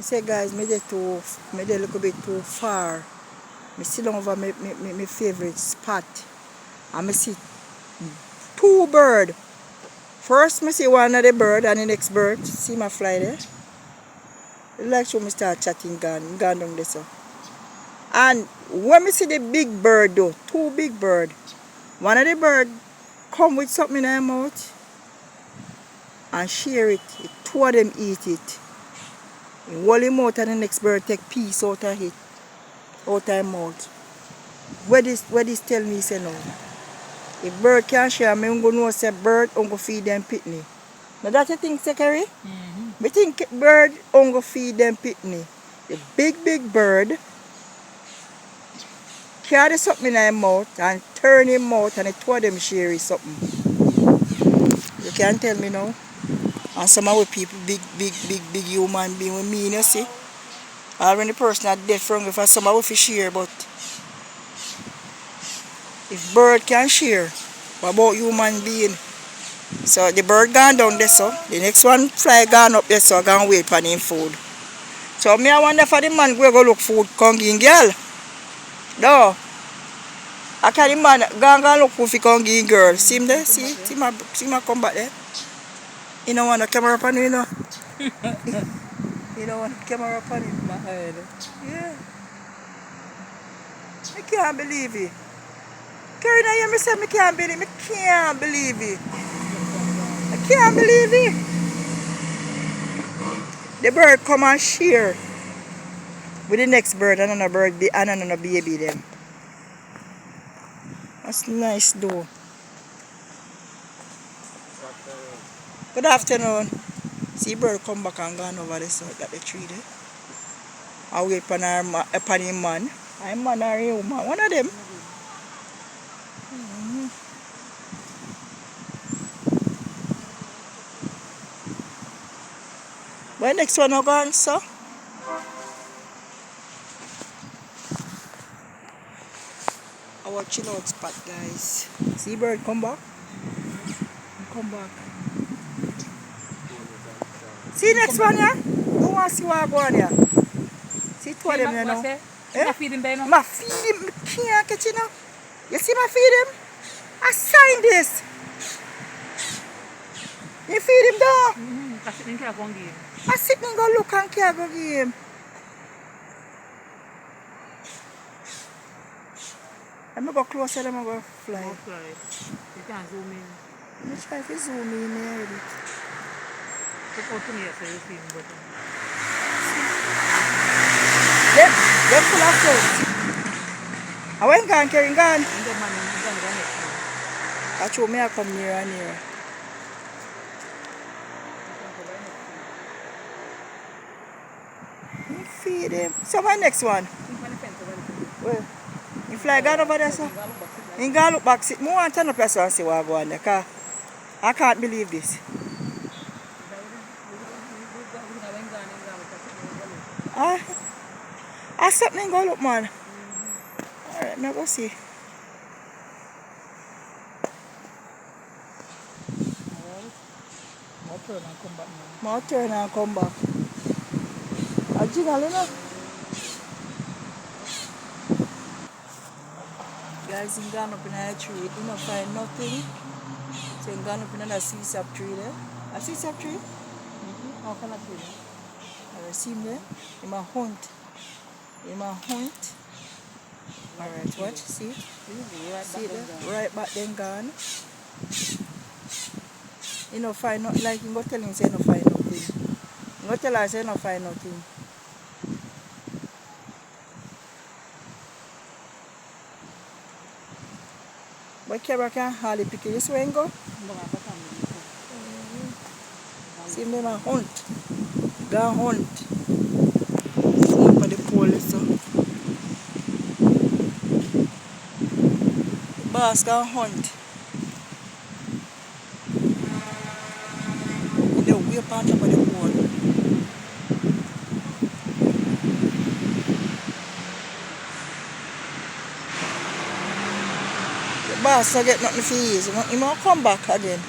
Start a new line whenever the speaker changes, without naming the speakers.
say guys, me dey a little bit too far. Me sit down over my favorite spot. And me see two birds. First me see one of the bird and the next bird. See my fly there? Like so me start chatting gone down there so. And when me see the big bird though, two big bird. One of the bird come with something in their mouth and share it. Two of them eat it. In hold him out and the next bird take piece out of it. Out of his mouth. Where this tell me say no. If bird can share, me go know say bird go feed them pitney. Now that you think, Secretary? Me think bird go feed them pitney. The big bird carry something in his mouth and turn him mouth and the two of them share something. You can't tell me now. And some of the people, big human being with me, you see. Or when the person are dead from if some of them share, but if bird can share, what about human being? So the bird gone down there so, the next one fly gone up there so gonna wait for him food. So me I wonder for the man go look food come give girl. No. I carry the man go look food for come give girl. See him there? See my come back there? You don't want a camera upon him, you know? You don't want a camera upon him? My head. Yeah. I can't believe it. Karina, you say I can't believe it. I can't believe it. I can't believe it. The bird come and share with the next bird and another bird and another baby them. That's nice though. Good afternoon. See bird come back and gone over there so at the tree there. I wait for him man. I'm man or a woman. One of them. When next one are gone, so? Our chill out spot, guys. See bird come back? Come back. See next one, yeah? Don't want to see what go on here. See two of them, you know.
I feed him, baby.
I feed him. I can't catch you now. You see me feed him? I signed this. You feed him though?
I sit in here go give him.
I sit and go look and care go give him. Let me go closer, let me go fly.
Go fly. You can zoom in.
Let me try to zoom in here.
Look out to me so you see him better.
They're full of fruit. I went gone, carrying gone. I told me I come nearer and nearer. You feed him. So my next one? Where? You fly gone over there, sir? You go look back. I want to turn up here and see what I go on there. Because I can't believe this. I something go look, man. Alright, now go see.
More turn and come back now.
More turn and come back. A jiggle, you know? Guys, he gone up in a tree. He didn't find nothing. So he gone up in another sisap tree there. A sisap tree?
How can I see him?
I see him there. He might hunt. He might hunt. Alright, watch, see? See there? Right back then gone. He no find nothing. Like he go tell him say he no find nothing. He go tell her say he no find nothing. But camera can hardly pick it. You see where he go? See him there hunt. Go hunt. See him for the pole so. Boss go hunt. The way part of the pole. The boss will get nothing for easy. He might come back again.